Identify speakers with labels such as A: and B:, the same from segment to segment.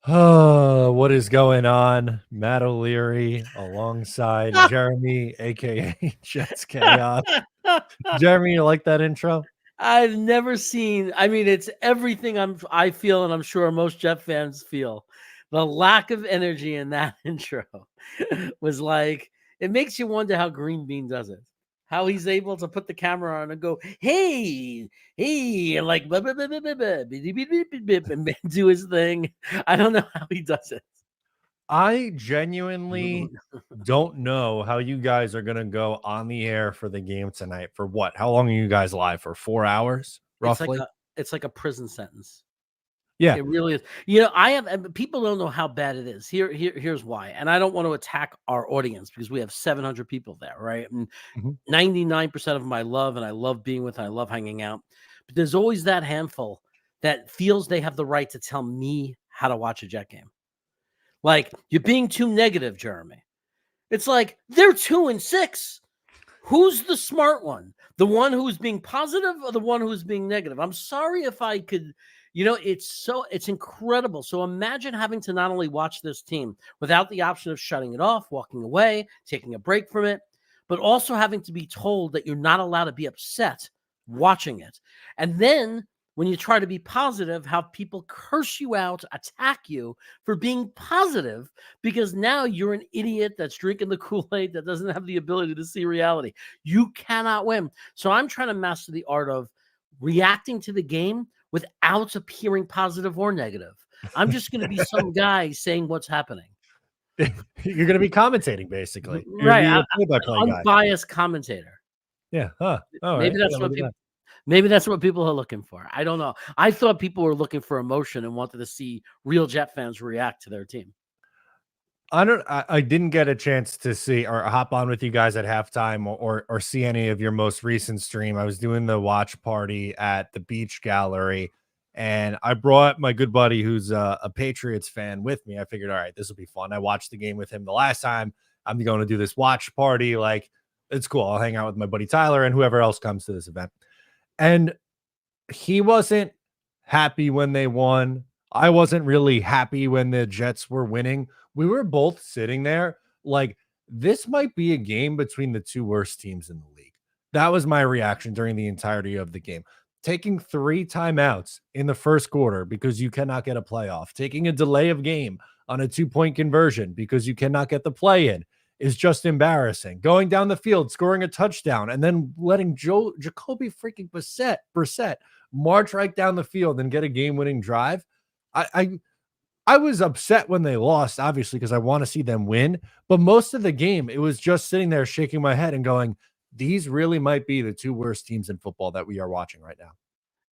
A: Oh, what is going on? Matt O'Leary alongside Jeremy, aka Jets Chaos. Jeremy, you like that intro?
B: I've never seen. I mean, it's everything I feel, and I'm sure most Jet fans feel. The lack of energy in that intro was like it makes you wonder how Green Bean does it. How he's able to put the camera on and go, hey, hey, and like and do his thing. I don't know how he does it.
A: I genuinely don't know how you guys are going to go on the air for the game tonight. For what? How long are you guys live for? 4 hours,
B: It's like
A: roughly?
B: a prison sentence.
A: Yeah.
B: It really is. I have people don't know how bad it is. Here's why. And I don't want to attack our audience because we have 700 people there, right? And
A: Mhm.
B: 99% of them I love, and I love being with, and I love hanging out. But there's always that handful that feels they have the right to tell me how to watch a Jet game. Like, you're being too negative, Jeremy. It's like they're 2-6. Who's the smart one? The one who's being positive or the one who's being negative? I'm sorry if I could, it's incredible. So imagine having to not only watch this team without the option of shutting it off, walking away, taking a break from it, but also having to be told that you're not allowed to be upset watching it. And then when you try to be positive, have people curse you out, attack you for being positive because now you're an idiot that's drinking the Kool-Aid that doesn't have the ability to see reality. You cannot win. So I'm trying to master the art of reacting to the game without appearing positive or negative. I'm just going to be some guy saying what's happening.
A: You're going to be commentating, basically. You're going to
B: Right.
A: be a play-by-play guy.
B: Unbiased commentator.
A: Yeah. Huh. All right.
B: Maybe that's
A: Yeah,
B: what
A: look at
B: people
A: that.
B: Maybe that's what people are looking for. I don't know. I thought people were looking for emotion and wanted to see real Jet fans react to their team.
A: I didn't get a chance to see or hop on with you guys at halftime or see any of your most recent stream. I was doing the watch party at the beach gallery, and I brought my good buddy who's a Patriots fan with me. I figured, all right, this will be fun. I watched the game with him the last time. I'm going to do this watch party. Like, it's cool. I'll hang out with my buddy Tyler and whoever else comes to this event. And he wasn't happy when they won. I wasn't really happy when the Jets were winning. We were both sitting there like, this might be a game between the two worst teams in the league. That was my reaction during the entirety of the game. Taking 3 timeouts in the first quarter because you cannot get a playoff, taking a delay of game on a 2-point conversion because you cannot get the play in is just embarrassing. Going down the field, scoring a touchdown, and then letting Jacoby freaking Brissett march right down the field and get a game-winning drive. I was upset when they lost, obviously, because I want to see them win. But most of the game, it was just sitting there shaking my head and going, these really might be the two worst teams in football that we are watching right now.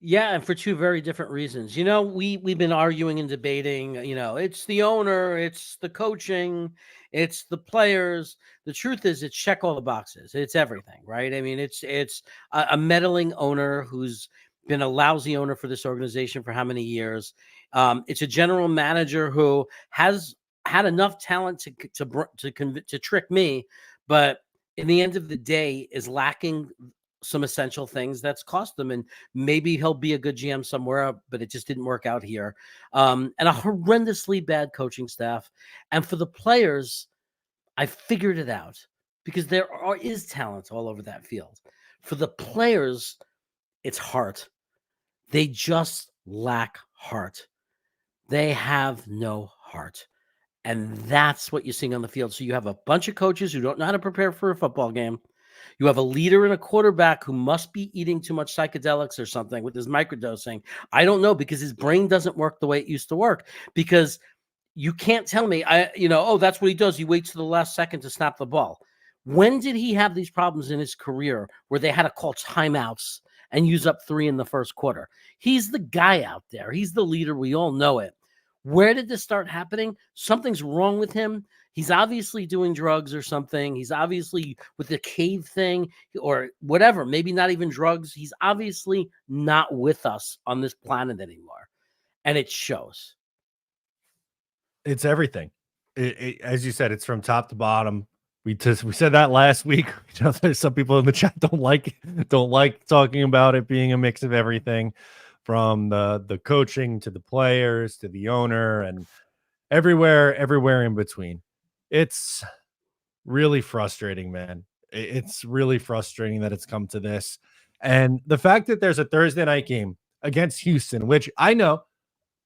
B: Yeah, and for two very different reasons. We've been arguing and debating, it's the owner, it's the coaching, it's the players. The truth is it's check all the boxes. It's everything, right? I mean, it's a meddling owner who's been a lousy owner for this organization for how many years. It's a general manager who has had enough talent to trick me, but in the end of the day is lacking some essential things that's cost them. And maybe he'll be a good GM somewhere, but it just didn't work out here. And a horrendously bad coaching staff. And for the players, I figured it out because there is talent all over that field. For the players, it's heart. They just lack heart. They have no heart. And that's what you're seeing on the field. So you have a bunch of coaches who don't know how to prepare for a football game. You have a leader and a quarterback who must be eating too much psychedelics or something with his microdosing. I don't know because his brain doesn't work the way it used to work. Because you can't tell me, that's what he does. He waits to the last second to snap the ball. When did he have these problems in his career where they had to call timeouts and use up 3 in the first quarter? He's the guy out there. He's the leader. We all know it. Where did this start happening? Something's wrong with him. He's obviously doing drugs or something. He's obviously with the cave thing or whatever, maybe not even drugs. He's obviously not with us on this planet anymore. And it shows.
A: It's everything. As you said, it's from top to bottom. We said that last week. There's some people in the chat don't like talking about it being a mix of everything, from the coaching to the players to the owner, and everywhere in between. It's really frustrating, man. It's really frustrating that it's come to this. And the fact that there's a Thursday night game against Houston, which I know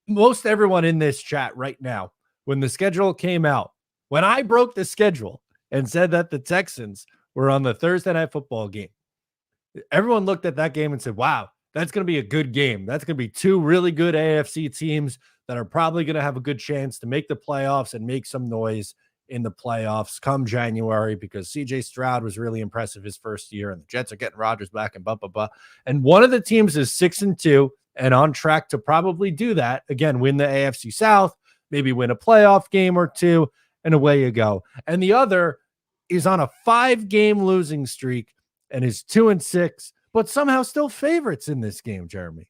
A: most everyone in this chat right now, when the schedule came out, when I broke the schedule and said that the Texans were on the Thursday night football game, everyone looked at that game and said, wow, that's going to be a good game. That's going to be two really good AFC teams that are probably going to have a good chance to make the playoffs and make some noise in the playoffs come January, because CJ Stroud was really impressive his first year and the Jets are getting Rodgers back and blah, blah, blah. And one of the teams is 6-2 and on track to probably do that. Again, win the AFC South, maybe win a playoff game or two, and away you go. And the other is on a 5-game losing streak and is 2-6, but somehow still favorites in this game, Jeremy.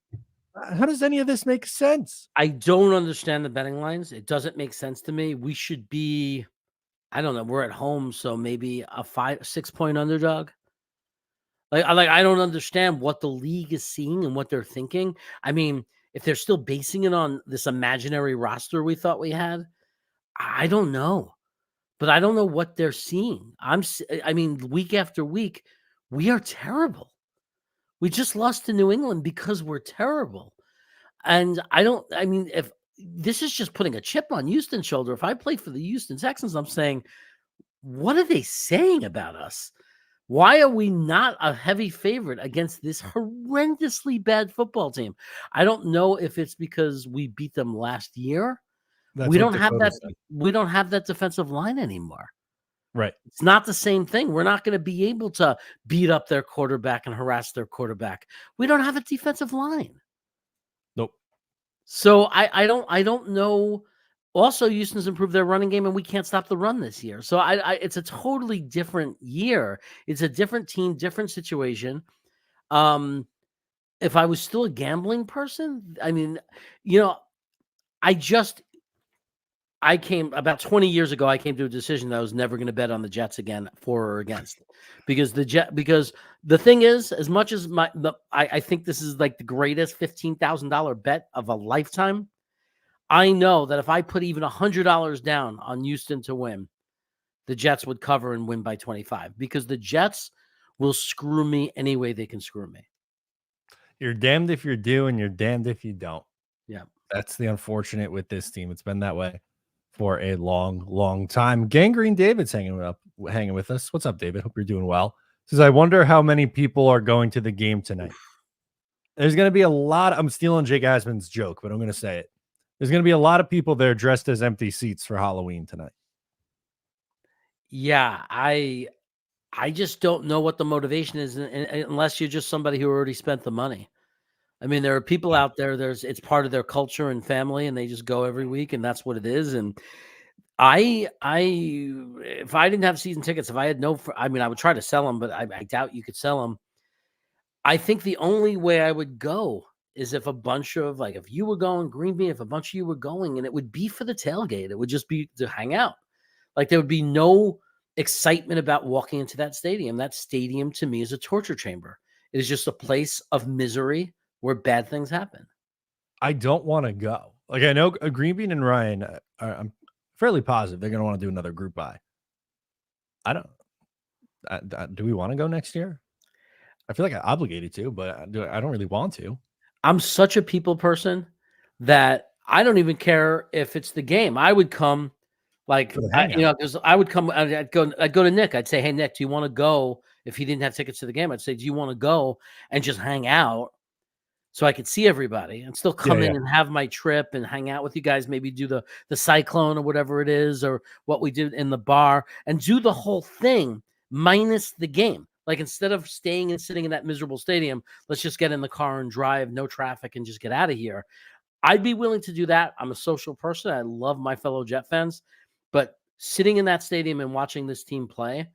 A: How does any of this make sense?
B: I don't understand the betting lines. It doesn't make sense to me. We should be, I don't know, we're at home, so maybe a 5-6 point underdog. I don't understand what the league is seeing and what they're thinking. I mean, if they're still basing it on this imaginary roster we thought we had, I don't know. But I don't know what they're seeing. I mean, week after week, we are terrible. We just lost to New England because we're terrible. And I mean, if this is just putting a chip on Houston's shoulder, if I played for the Houston Texans, I'm saying, what are they saying about us? Why are we not a heavy favorite against this horrendously bad football team? I don't know if it's because we beat them last year.
A: That's
B: We
A: what
B: don't have
A: Dakota
B: that.
A: said.
B: We don't have that defensive line anymore.
A: Right.
B: It's not the same thing. We're not going to be able to beat up their quarterback and harass their quarterback. We don't have a defensive line.
A: Nope.
B: So I don't know. Also, Houston's improved their running game, and we can't stop the run this year. So it's a totally different year. It's a different team, different situation. If I was still a gambling person, I mean, I came about 20 years ago. I came to a decision that I was never going to bet on the Jets again, for or against, because the thing is, as much as I think this is like the greatest $15,000 bet of a lifetime. I know that if I put even $100 down on Houston to win, the Jets would cover and win by 25, because the Jets will screw me any way they can screw me.
A: You're damned if you do, and you're damned if you don't.
B: Yeah.
A: That's the unfortunate with this team. It's been that way for a long, long time. Gangrene David's hanging with us. What's up, David? Hope you're doing well. Says, I wonder how many people are going to the game tonight. There's going to be a lot. I'm stealing Jake Asman's joke, but I'm going to say it. There's going to be a lot of people there dressed as empty seats for Halloween tonight.
B: Yeah, I just don't know what the motivation is, unless you're just somebody who already spent the money. I mean, there are people out there, it's part of their culture and family, and they just go every week, and that's what it is. And if I didn't have season tickets, if I had I would try to sell them, but I doubt you could sell them. I think the only way I would go is if a bunch of, like, if you were going, Green Bay, if a bunch of you were going, and it would be for the tailgate. It would just be to hang out. Like, there would be no excitement about walking into that stadium. That stadium to me is a torture chamber. It is just a place of misery where bad things happen.
A: I don't want to go. Like, I know Green Bean and Ryan, I'm fairly positive they're going to want to do another group buy. I don't. Do we want to go next year? I feel like I'm obligated to, but I don't really want to. I'm
B: such a people person that I don't even care if it's the game. I would come, like, because I would come. I'd go to Nick. I'd say, hey, Nick, do you want to go? If he didn't have tickets to the game, I'd say, do you want to go and just hang out so I could see everybody and still come in and have my trip and hang out with you guys? Maybe do the Cyclone or whatever it is, or what we did in the bar, and do the whole thing minus the game. Like, instead of staying and sitting in that miserable stadium, let's just get in the car and drive, no traffic, and just get out of here. I'd be willing to do that. I'm a social person. I love my fellow Jet fans. But sitting in that stadium and watching this team play,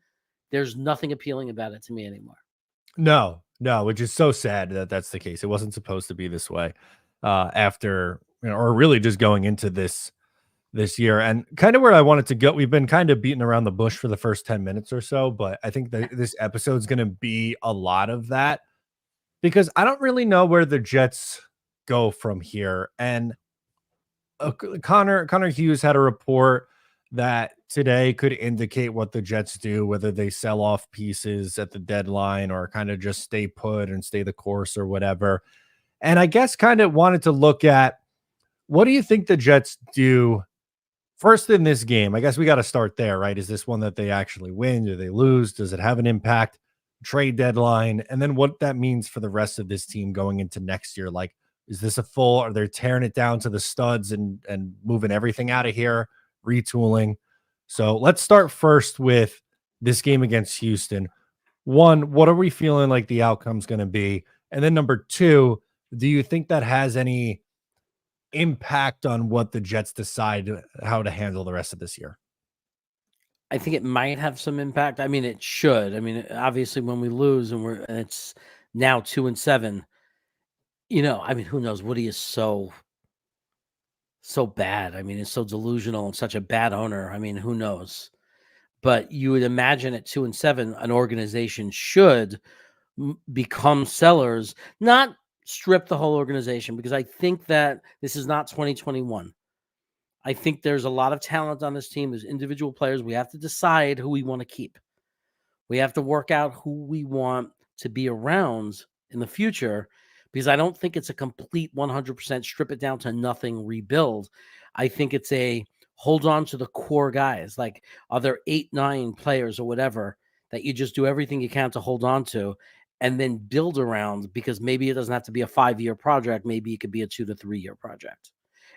B: there's nothing appealing about it to me anymore. No, which is so sad that that's the case. It wasn't supposed to be this way after, or really just going into this year. And kind of where I wanted to go, we've been kind of beating around the bush for the first 10 minutes or so, but I think that this episode is going to be a lot of that, because I don't really know where the Jets go from here. And
A: Connor Hughes had a report that today could indicate what the Jets do, whether they sell off pieces at the deadline or kind of just stay put and stay the course or whatever. And I guess kind of wanted to look at, what do you think the Jets do first in this game? I guess we got to start there, right? Is this one that they actually win? Do they lose? Does it have an impact? Trade deadline, and then what that means for the rest of this team going into next year. Like, is this a full? Are they tearing it down to the studs and moving everything out of here, retooling? So let's start first with this game against Houston. One, what are we feeling like the outcome's going to be? And then number two, do you think that has any impact on what the Jets decide how to handle the rest of this year?
B: I think it might have some impact. I mean, it should. I mean, obviously, when we lose and it's now 2-7, I mean, who knows? Woody is so bad. I mean, it's so delusional and such a bad owner. I mean, who knows? But you would imagine at 2-7, an organization should become sellers, not strip the whole organization, because I think that this is not 2021. I think there's a lot of talent on this team. There's individual players. We have to decide who we want to keep. We have to work out who we want to be around in the future, because I don't think it's a complete 100% strip it down to nothing rebuild. I think it's a hold on to the core guys. Like, are there 8, 9 players or whatever that you just do everything you can to hold on to and then build around, because maybe it doesn't have to be a 5-year project. Maybe it could be a 2 to 3 year project.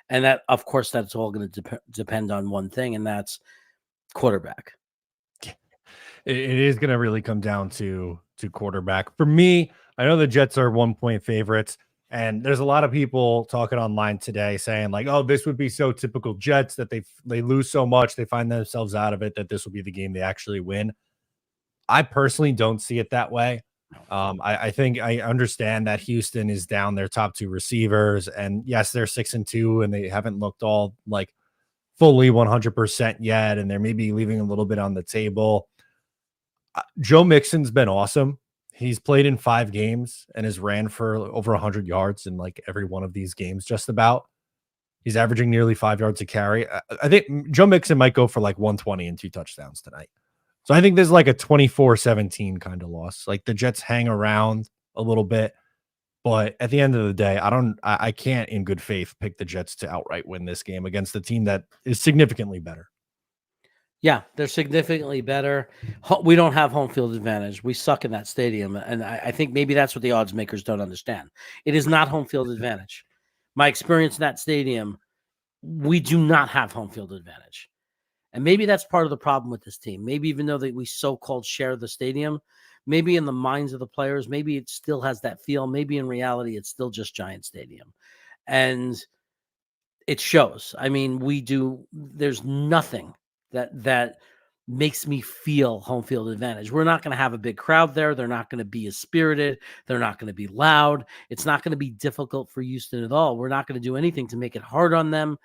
B: And that, of course, that's all going to depend on one thing, and that's quarterback.
A: It is going to really come down to quarterback. For me, I know the Jets are 1-point favorites, and there's a lot of people talking online today saying like, "Oh, this would be so typical Jets that they lose so much, they find themselves out of it, that this will be the game they actually win." I personally don't see it that way. I think I understand that Houston is down their top 2 receivers, and yes, they're 6-2, and they haven't looked all like fully 100% yet, and they're maybe leaving a little bit on the table. Joe Mixon's been awesome. He's played in 5 games and has ran for over 100 yards in like every one of these games, just about. He's averaging nearly 5 yards a carry. I think Joe Mixon might go for like 120 and 2 touchdowns tonight. So I think there's like a 24-17 kind of loss. Like, the Jets hang around a little bit, but at the end of the day, I can't in good faith pick the Jets to outright win this game against a team that is significantly better.
B: Yeah, they're significantly better. We don't have home field advantage. We suck in that stadium. And I think maybe that's what the odds makers don't understand. It is not home field advantage. My experience in that stadium, we do not have home field advantage. And maybe that's part of the problem with this team. Maybe even though that we so-called share the stadium, maybe in the minds of the players, maybe it still has that feel. Maybe in reality, it's still just Giant Stadium. And it shows. I mean, there's nothing that makes me feel home field advantage. We're not going to have a big crowd there. They're not going to be as spirited. They're not going to be loud. It's not going to be difficult for Houston at all. We're not going to do anything to make it hard on them.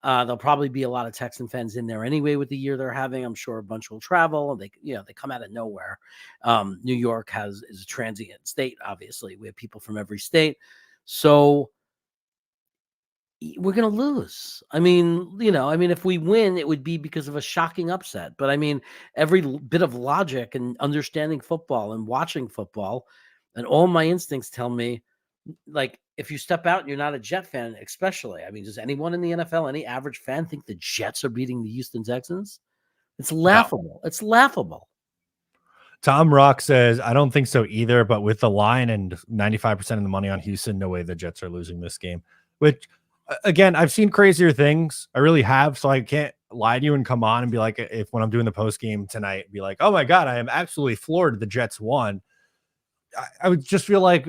B: There'll probably be a lot of Texan fans in there anyway with the year they're having. I'm sure a bunch will travel. They come out of nowhere. New York is a transient state. Obviously, we have people from every state. So we're going to lose. I mean, if we win, it would be because of a shocking upset. But I mean, every bit of logic and understanding football and watching football, and all my instincts tell me, like, if you step out and you're not a Jet fan, especially, I mean, does anyone in the NFL, any average fan, think the Jets are beating the Houston Texans? It's laughable. It's laughable.
A: Tom Rock says, I don't think so either, but with the line and 95% of the money on Houston, no way the Jets are losing this game. Which, again, I've seen crazier things. I really have. So I can't lie to you and come on and be like, if when I'm doing the post game tonight, be like, oh my God, I am absolutely floored the Jets won. I would just feel like,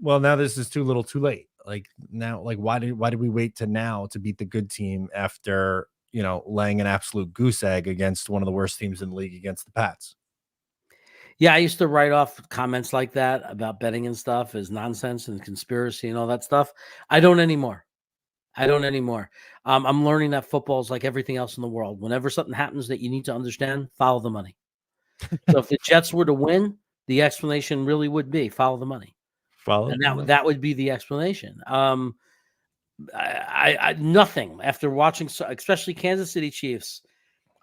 A: well, now this is too little too late. Like, now, like, why did we wait to now to beat the good team after, laying an absolute goose egg against one of the worst teams in the league against the Pats?
B: Yeah, I used to write off comments like that about betting and stuff as nonsense and conspiracy and all that stuff. I don't anymore. I'm learning that football is like everything else in the world. Whenever something happens that you need to understand, follow the money. So if the Jets were to win, the explanation really would be follow the money. And that would be the explanation. Nothing after watching, especially Kansas City Chiefs,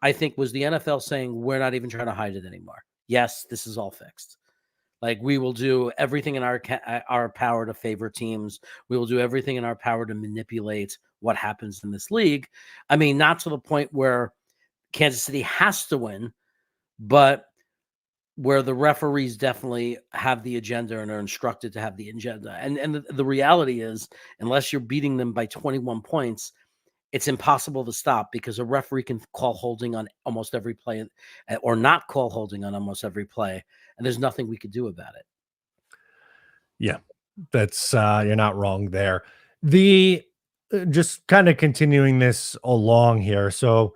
B: I think was the NFL saying, we're not even trying to hide it anymore. Yes, this is all fixed. Like, we will do everything in our power to favor teams. We will do everything in our power to manipulate what happens in this league. I mean, not to the point where Kansas City has to win, but where the referees definitely have the agenda and are instructed to have the agenda. And the reality is, unless you're beating them by 21 points, it's impossible to stop, because a referee can call holding on almost every play or not call holding on almost every play, and there's nothing we could do about it.
A: Yeah, that's you're not wrong there. The just kind of continuing this along here. So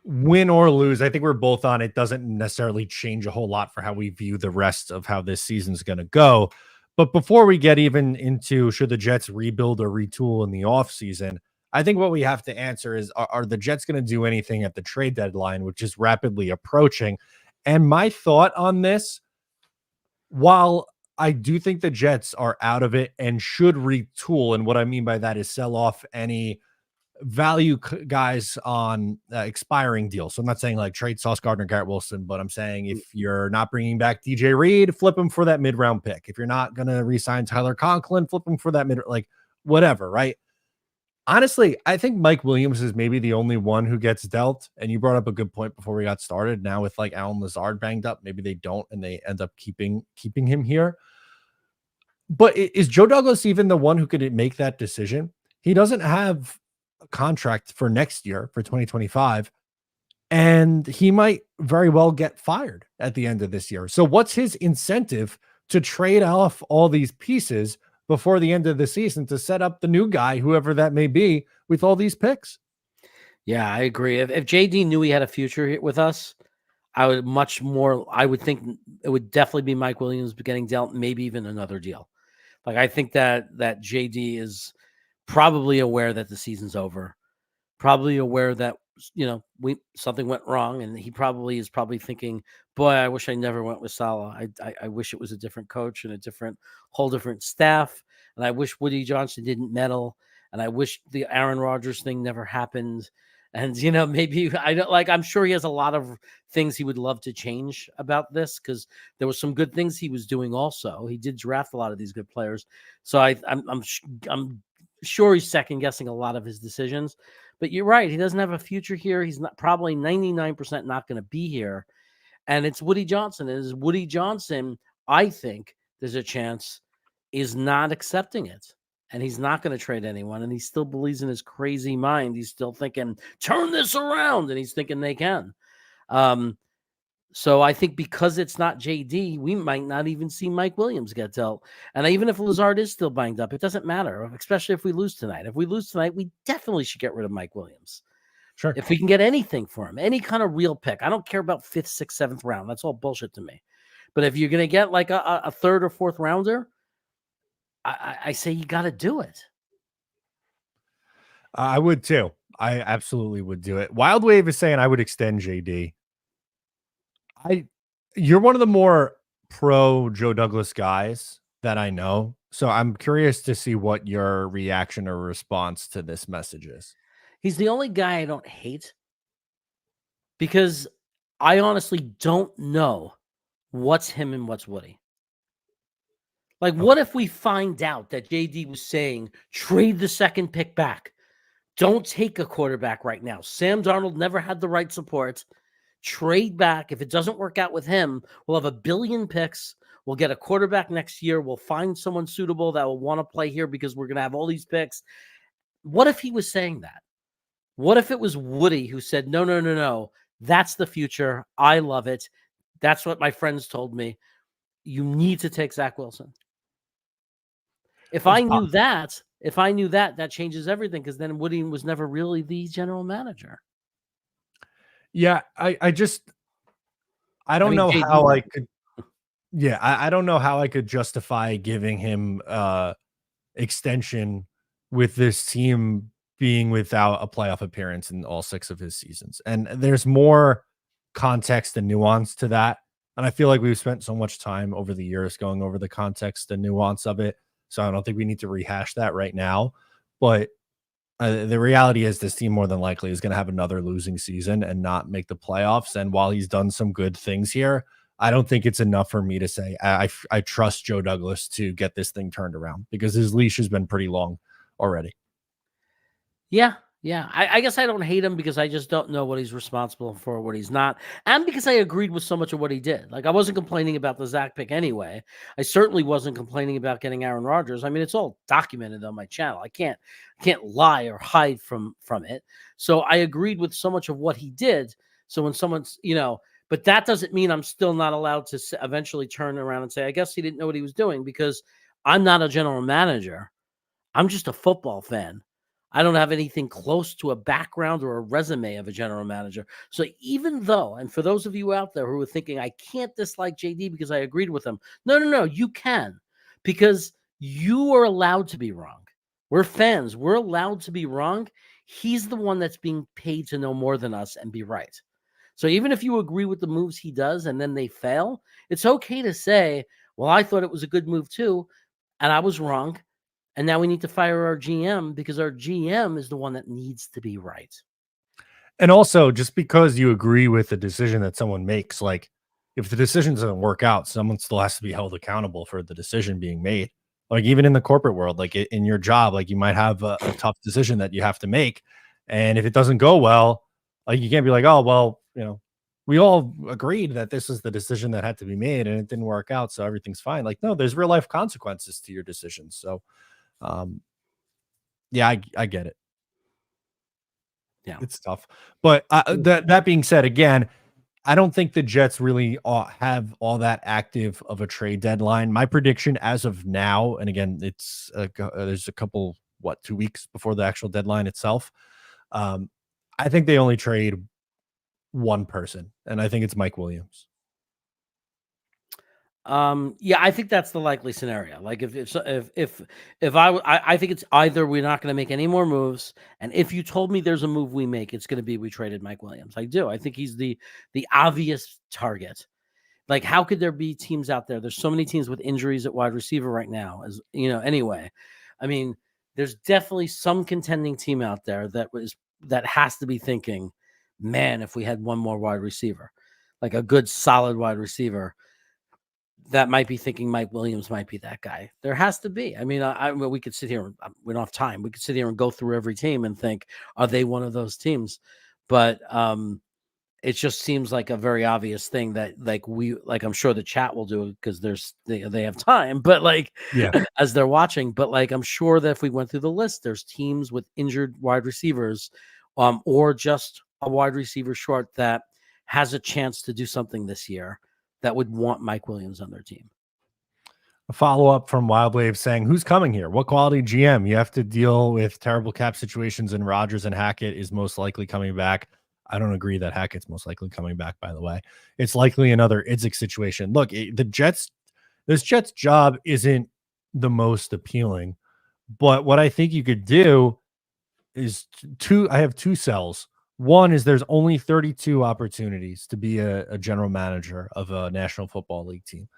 A: win or lose, I think we're both on it. Doesn't necessarily change a whole lot for how we view the rest of how this season's going to go. But before we get even into should the Jets rebuild or retool in the offseason, I think what we have to answer is are the Jets going to do anything at the trade deadline, which is rapidly approaching? And my thought on this, while I do think the Jets are out of it and should retool, and what I mean by that is sell off any value guys on expiring deals. So I'm not saying like trade Sauce Gardner, Garrett Wilson, but I'm saying if you're not bringing back DJ Reed, flip him for that mid-round pick. If you're not going to re-sign Tyler Conklin, flip him for that like whatever, right? Honestly, I think Mike Williams is maybe the only one who gets dealt. And you brought up a good point before we got started. Now with like Allen Lazard banged up, maybe they don't, and they end up keeping him here. But is Joe Douglas even the one who could make that decision? He doesn't have a contract for next year, for 2025, and he might very well get fired at the end of this year. So what's his incentive to trade off all these pieces before the end of the season to set up the new guy, whoever that may be, with all these picks?
B: Yeah, I agree. If JD knew he had a future with us, I would think it would definitely be Mike Williams getting dealt, maybe even another deal. Like, I think that JD is probably aware that the season's over, probably aware that, something went wrong, and he is probably thinking, boy, I wish I never went with Saleh. I wish it was a different coach and whole different staff, and I wish Woody Johnson didn't meddle, and I wish the Aaron Rodgers thing never happened. And maybe I'm sure he has a lot of things he would love to change about this, because there was some good things he was doing. Also, he did draft a lot of these good players, so I'm sure he's second guessing a lot of his decisions. But you're right, he doesn't have a future here. He's not, probably 99% not going to be here, and it's Woody Johnson. And Woody Johnson, I think there's a chance, is not accepting it. And he's not going to trade anyone. And he still believes in his crazy mind. He's still thinking, turn this around. And he's thinking they can. So I think because it's not JD, we might not even see Mike Williams get dealt. And even if Lazard is still banged up, it doesn't matter, especially if we lose tonight. If we lose tonight, we definitely should get rid of Mike Williams.
A: Sure.
B: If we can get anything for him, any kind of real pick. I don't care about 5th, 6th, 7th round. That's all bullshit to me. But if you're going to get like a 3rd or 4th rounder, I say you got to do it.
A: I would too. I absolutely would do it. Wild Wave is saying I would extend JD. You're one of the more pro Joe Douglas guys that I know. So I'm curious to see what your reaction or response to this message is.
B: He's the only guy I don't hate, because I honestly don't know what's him and what's Woody. Like, what if we find out that JD was saying, trade the 2nd pick back? Don't take a quarterback right now. Sam Darnold never had the right support. Trade back. If it doesn't work out with him, we'll have 1 billion picks. We'll get a quarterback next year. We'll find someone suitable that will want to play here because we're going to have all these picks. What if he was saying that? What if it was Woody who said, no, that's the future. I love it. That's what my friends told me. You need to take Zach Wilson. If I knew that, that changes everything, because then Woody was never really the general manager.
A: Yeah, I don't know how I could. Yeah, I don't know how I could justify giving him extension with this team being without a playoff appearance in all 6 of his seasons. And there's more context and nuance to that. And I feel like we've spent so much time over the years going over the context and nuance of it. So I don't think we need to rehash that right now. But The reality is this team more than likely is going to have another losing season and not make the playoffs. And while he's done some good things here, I don't think it's enough for me to say I trust Joe Douglas to get this thing turned around because his leash has been pretty long already.
B: Yeah. Yeah. I guess I don't hate him because I just don't know what he's responsible for, what he's not. And because I agreed with so much of what he did. Like, I wasn't complaining about the Zach pick anyway. I certainly wasn't complaining about getting Aaron Rodgers. I mean, it's all documented on my channel. I can't lie or hide from it. So I agreed with so much of what he did. So when someone's, but that doesn't mean I'm still not allowed to eventually turn around and say, I guess he didn't know what he was doing, because I'm not a general manager. I'm just a football fan. I don't have anything close to a background or a resume of a general manager. So even though, and for those of you out there who are thinking, I can't dislike JD because I agreed with him. No, you can, because you are allowed to be wrong. We're fans. We're allowed to be wrong. He's the one that's being paid to know more than us and be right. So even if you agree with the moves he does and then they fail, it's okay to say, well, I thought it was a good move too, and I was wrong. And now we need to fire our GM because our GM is the one that needs to be right.
A: And also, just because you agree with the decision that someone makes, like if the decision doesn't work out, someone still has to be held accountable for the decision being made. Like even in the corporate world, like in your job, like you might have a tough decision that you have to make. And if it doesn't go well, like you can't be like, oh, well, we all agreed that this is the decision that had to be made and it didn't work out. So everything's fine. Like, no, there's real life consequences to your decisions. So, yeah, I get it.
B: Yeah,
A: it's tough. But that being said, again, I don't think the Jets really have all that active of a trade deadline. My prediction as of now, and again, it's there's a couple 2 weeks before the actual deadline itself. I think they only trade one person, and I think it's Mike Williams.
B: Yeah, I think that's the likely scenario. Like if I think it's either we're not going to make any more moves, and if you told me there's a move we make, it's going to be we traded Mike Williams. I do. I think he's the obvious target. Like, how could there be teams out there? There's so many teams with injuries at wide receiver right now. Anyway, I mean, there's definitely some contending team out there that has to be thinking, man, if we had one more wide receiver, like a good solid wide receiver, that might be thinking Mike Williams might be that guy. There has to be. I mean, we could sit here. We don't have time. We could sit here and go through every team and think, are they one of those teams? But it just seems like a very obvious thing that I'm sure the chat will do it because they have time. But as they're watching, but I'm sure that if we went through the list, there's teams with injured wide receivers, or just a wide receiver short that has a chance to do something this year that would want Mike Williams on their team.
A: A follow-up from Wildwave saying, who's coming here? What quality GM? You have to deal with terrible cap situations, and Rodgers and Hackett is most likely coming back. I don't agree that Hackett's most likely coming back, by the way. It's likely another ''𝐒𝐿𝐼 situation. Look, this Jets job isn't the most appealing, but what I think you could do is I have two cells. One is there's only 32 opportunities to be a general manager of a National Football League team.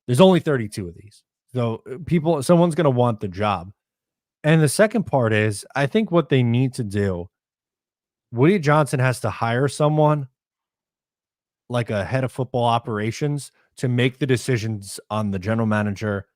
A: There's only 32 of these. So someone's going to want the job. And the second part is, I think what they need to do, Woody Johnson has to hire someone like a head of football operations to make the decisions on the general manager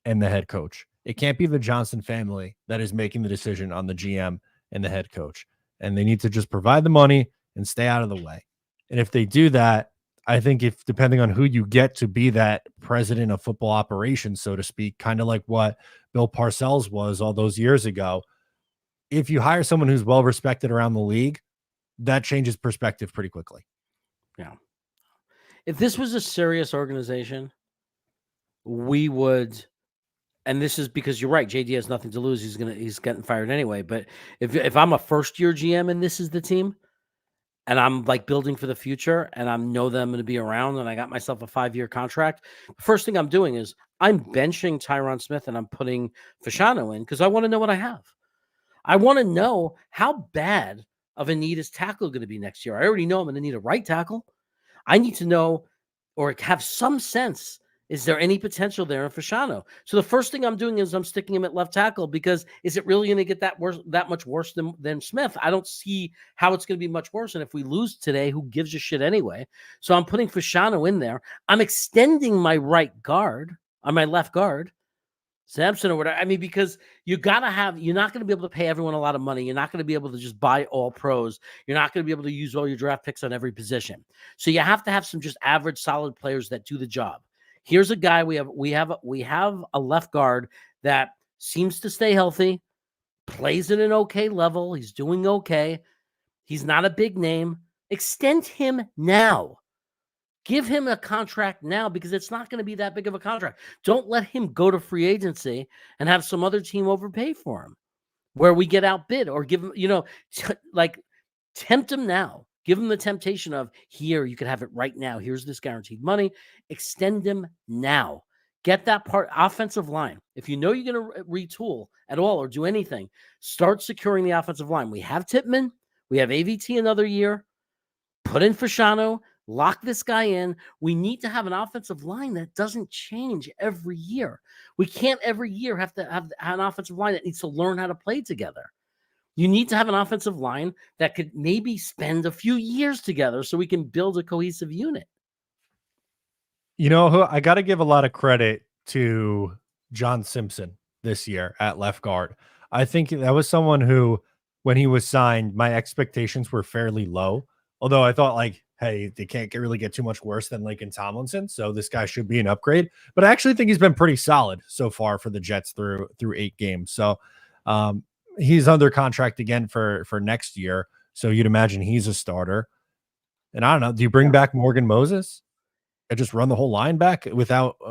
A: and the head coach. It can't be the Johnson family that is making the decision on the GM and the head coach. And they need to just provide the money and stay out of the way. And if they do that, I think depending on who you get to be that president of football operations, so to speak, kind of like what Bill Parcells was all those years ago, if you hire someone who's well respected around the league, that changes perspective pretty quickly.
B: Yeah. If this was a serious organization, we would, and this is because you're right, JD has nothing to lose. He's getting fired anyway. But if I'm a first year GM and this is the team, and I'm building for the future, and I know that I'm going to be around, and I got myself a 5-year contract, the first thing I'm doing is I'm benching Tyron Smith and I'm putting Fashanu in because I want to know what I have. I want to know how bad of a need is tackle going to be next year. I already know I'm going to need a right tackle. I need to know or have some sense Is there any potential there in Fasciano? So the first thing I'm doing is I'm sticking him at left tackle, because is it really going to get that much worse than Smith? I don't see how it's going to be much worse. And if we lose today, who gives a shit anyway? So I'm putting Fasciano in there. I'm extending my right guard on my left guard, Sampson or whatever. I mean, because you're not going to be able to pay everyone a lot of money. You're not going to be able to just buy all pros. You're not going to be able to use all your draft picks on every position. So you have to have some just average, solid players that do the job. Here's a guy we have a left guard that seems to stay healthy, plays at an okay level. He's doing okay. He's not a big name. Extend him now. Give him a contract now, because it's not going to be that big of a contract. Don't let him go to free agency and have some other team overpay for him, where we get outbid, or give him, tempt him now. Give him the temptation of, here, you can have it right now. Here's this guaranteed money. Extend him now. Get that part, offensive line. If you know you're going to retool at all or do anything, start securing the offensive line. We have Tippmann. We have AVT another year. Put in Fasciano. Lock this guy in. We need to have an offensive line that doesn't change every year. We can't every year have to have an offensive line that needs to learn how to play together. You need to have an offensive line that could maybe spend a few years together so we can build a cohesive unit.
A: You know, I got to give a lot of credit to John Simpson this year at left guard. I think that was someone who, when he was signed, my expectations were fairly low. Although I thought, like, hey, they can't really get too much worse than Laken Tomlinson, so this guy should be an upgrade. But I actually think he's been pretty solid so far for the Jets through 8 games. So he's under contract again for next year, so you'd imagine he's a starter. And I don't know, do you bring back Morgan Moses and just run the whole line back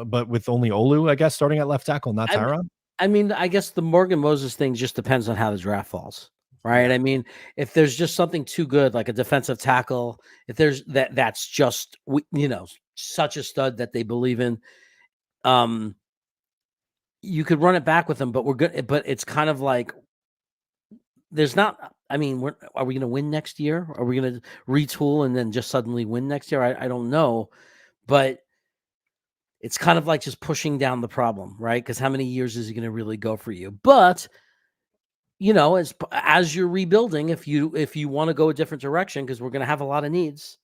A: but with only Olu, I guess, starting at left tackle, not Tyron?
B: I mean, I guess the Morgan Moses thing just depends on how the draft falls, right? Yeah. I mean, if there's just something too good, like a defensive tackle, if there's that's just, such a stud that they believe in, you could run it back with him, but we're good. But it's kind of like, there's not, I mean, are we going to win next year? Are we going to retool and then just suddenly win next year? I don't know, but it's kind of like just pushing down the problem, right? Because how many years is he going to really go for you? But, as you're rebuilding, if you want to go a different direction, because we're going to have a lot of needs,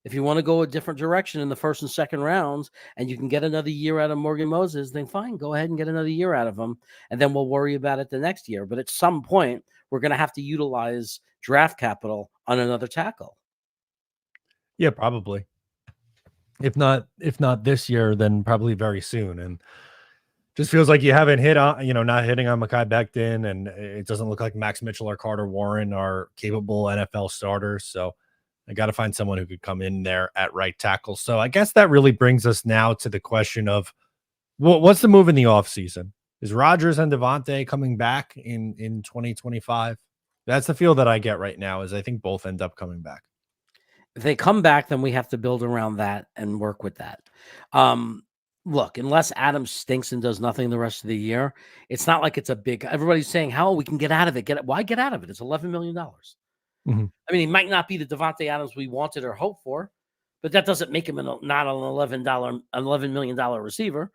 B: if you want to go a different direction in the first and second rounds, and you can get another year out of Morgan Moses, then fine, go ahead and get another year out of him, and then we'll worry about it the next year. But at some point, we're going to have to utilize draft capital on another tackle.
A: Yeah, probably. If not this year, then probably very soon. And just feels like you haven't hit on, not hitting on Mekhi Becton, and it doesn't look like Max Mitchell or Carter Warren are capable NFL starters. So I got to find someone who could come in there at right tackle. So I guess that really brings us now to the question of, what's the move in the offseason? Is Rodgers and Devontae coming back in 2025? That's the feel that I get right now, is I think both end up coming back.
B: If they come back, then we have to build around that and work with that. Look, unless Adams stinks and does nothing the rest of the year, it's not like it's a big, everybody's saying, how we can get out of it. Why get out of it? It's $11 million.
A: Mm-hmm.
B: I mean, he might not be the Devontae Adams we wanted or hoped for, but that doesn't make him not an $11 million receiver.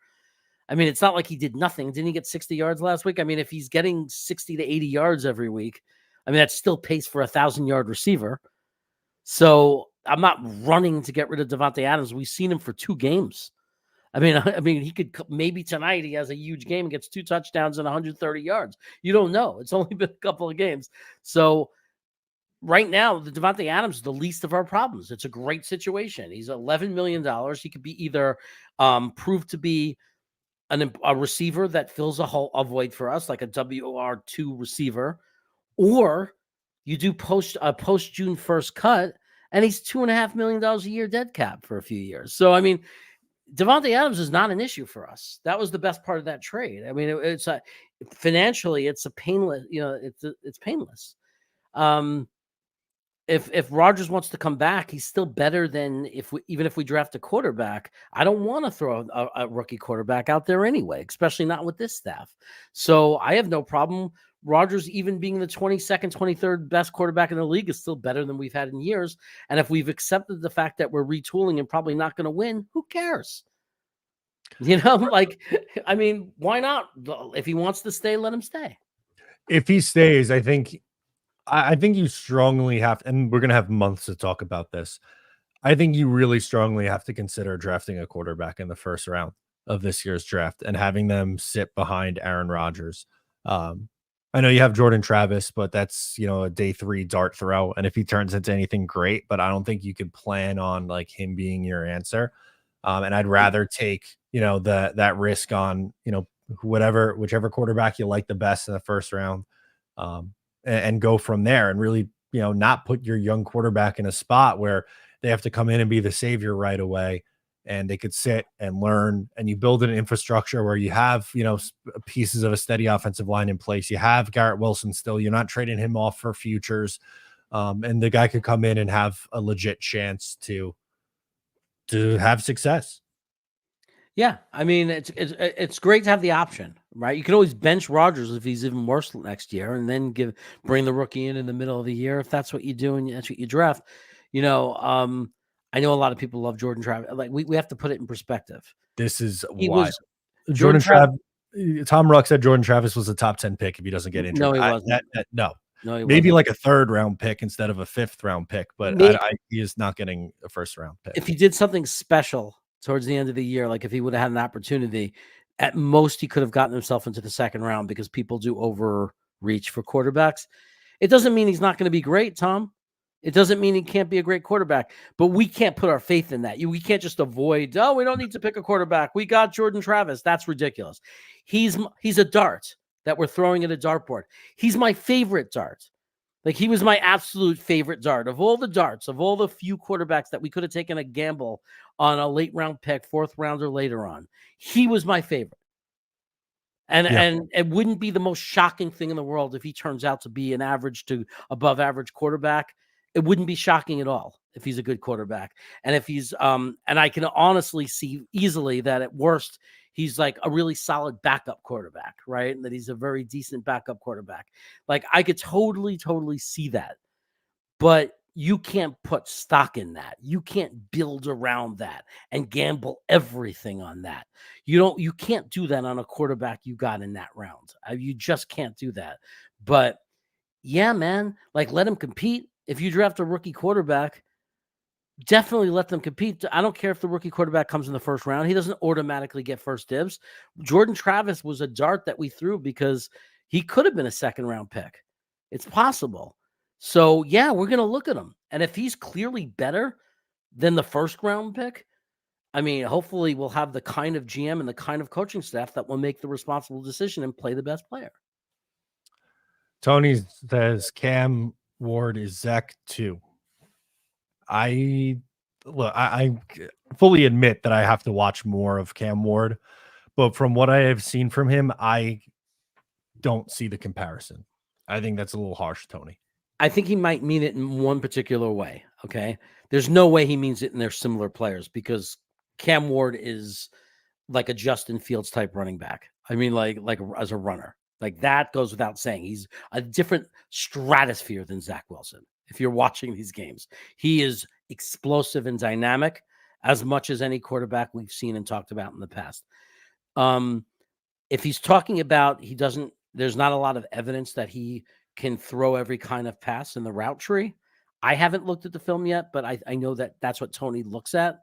B: I mean, it's not like he did nothing. Didn't he get 60 yards last week? I mean, if he's getting 60 to 80 yards every week, I mean, that's still pace for a 1,000-yard receiver. So I'm not running to get rid of Devontae Adams. We've seen him for 2 games. I mean, he could, maybe tonight he has a huge game and gets 2 touchdowns and 130 yards. You don't know. It's only been a couple of games. So right now, the Devontae Adams is the least of our problems. It's a great situation. He's $11 million. He could be either proved to be a receiver that fills a void for us, like a WR2 receiver, or you do post June 1st cut, and he's $2.5 million a year dead cap for a few years. So, I mean, Devontae Adams is not an issue for us. That was the best part of that trade. I mean, it's financially, it's a painless, it's painless. If Rodgers wants to come back, he's still better than even if we draft a quarterback. I don't want to throw a rookie quarterback out there anyway, especially not with this staff. So I have no problem. Rodgers even being the 22nd, 23rd best quarterback in the league is still better than we've had in years. And if we've accepted the fact that we're retooling and probably not going to win, who cares? You know, like, I mean, why not? If he wants to stay, let him stay.
A: If he stays, I think you strongly have, and we're gonna have months to talk about this. I think you really strongly have to consider drafting a quarterback in the first round of this year's draft and having them sit behind Aaron Rodgers. Um, I know you have Jordan Travis, but that's, a day 3 dart throw. And if he turns into anything, great, but I don't think you could plan on like him being your answer. And I'd rather take, that risk on, whichever quarterback you like the best in the first round, and go from there and really, not put your young quarterback in a spot where they have to come in and be the savior right away, and they could sit and learn, and you build an infrastructure where you have, pieces of a steady offensive line in place. You have Garrett Wilson still. You're not trading him off for futures. And the guy could come in and have a legit chance to have success.
B: Yeah, I mean, it's great to have the option, right? You can always bench Rodgers if he's even worse next year, and then bring the rookie in the middle of the year if that's what you do and that's what you draft. I know a lot of people love Jordan Travis. Like we have to put it in perspective.
A: This is
B: He
A: wild.
B: was
A: Jordan Travis. Tom Ruck said Jordan Travis was a top 10 pick if he doesn't get injured.
B: No, he wasn't.
A: No.
B: No, he
A: Maybe
B: wasn't.
A: like a 3rd round pick instead of a 5th round pick, but he is not getting a 1st round pick.
B: If he did something special towards the end of the year, like if he would have had an opportunity, at most he could have gotten himself into the 2nd round because people do overreach for quarterbacks. It doesn't mean he's not going to be great, Tom. It doesn't mean he can't be a great quarterback, but we can't put our faith in that. We can't just avoid, we don't need to pick a quarterback. We got Jordan Travis. That's ridiculous. He's a dart that we're throwing at a dartboard. He's my favorite dart. Like he was my absolute favorite dart of all the darts, of all the few quarterbacks that we could have taken a gamble on a late round pick, 4th round or later on. He was my favorite. And it wouldn't be the most shocking thing in the world if he turns out to be an average to above average quarterback. It wouldn't be shocking at all if he's a good quarterback. And if he's and I can honestly see easily that at worst he's like a really solid backup quarterback, right? And that he's a very decent backup quarterback. Like I could totally see that. But you can't put stock in that. You can't build around that and gamble everything on that. You can't do that on a quarterback you got in that round. You just can't do that. But yeah, man, like let him compete. If you draft a rookie quarterback, definitely let them compete. I don't care if the rookie quarterback comes in the 1st round. He doesn't automatically get first dibs. Jordan Travis was a dart that we threw because he could have been a 2nd round pick. It's possible. So, yeah, we're going to look at him. And if he's clearly better than the 1st round pick, I mean, hopefully we'll have the kind of GM and the kind of coaching staff that will make the responsible decision and play the best player.
A: Tony says Cam Ward is Zach 2. I fully admit that I have to watch more of Cam Ward, but from what I have seen from him, I don't see the comparison. I think that's a little harsh, Tony.
B: I think he might mean it in one particular way. Okay. There's no way he means it in their similar players because Cam Ward is like a Justin Fields type running back. I mean, like as a runner, like that goes without saying. He's a different stratosphere than Zach Wilson. If you're watching these games, he is explosive and dynamic as much as any quarterback we've seen and talked about in the past. If he's talking about there's not a lot of evidence that he can throw every kind of pass in the route tree. I haven't looked at the film yet, but I know that that's what Tony looks at.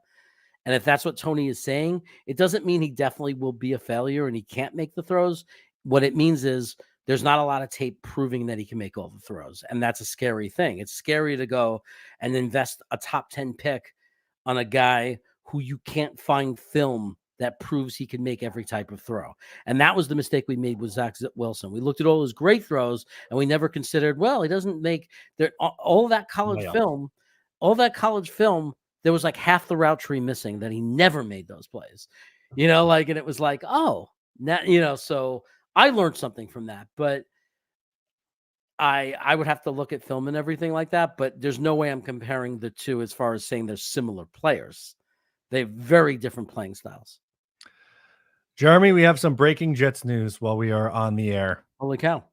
B: And if that's what Tony is saying, it doesn't mean he definitely will be a failure and he can't make the throws. What it means is there's not a lot of tape proving that he can make all the throws. And that's a scary thing. It's scary to go and invest a top 10 pick on a guy who you can't find film that proves he can make every type of throw. And that was the mistake we made with Zach Wilson. We looked at all his great throws and we never considered, well, he doesn't make all that college film, there was like half the route tree missing that he never made those plays, and it was like, oh, now, so I learned something from that, but I would have to look at film and everything like that, but there's no way I'm comparing the two as far as saying they're similar players. They have very different playing styles.
A: Jeremy, we have some breaking Jets news while we are on the air.
B: Holy cow.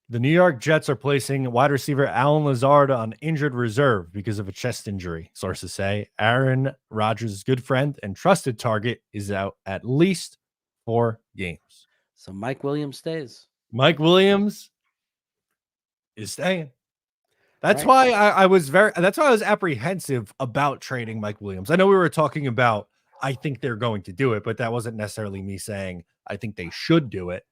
A: The New York Jets are placing wide receiver Allen Lazard on injured reserve because of a chest injury, sources say. Aaron Rodgers' good friend and trusted target is out at least 4 games.
B: So Mike Williams stays.
A: Mike Williams is staying. That's
B: Right.
A: why I was apprehensive about trading Mike Williams. I know we were talking about I think they're going to do it, but that wasn't necessarily me saying I think they should do it.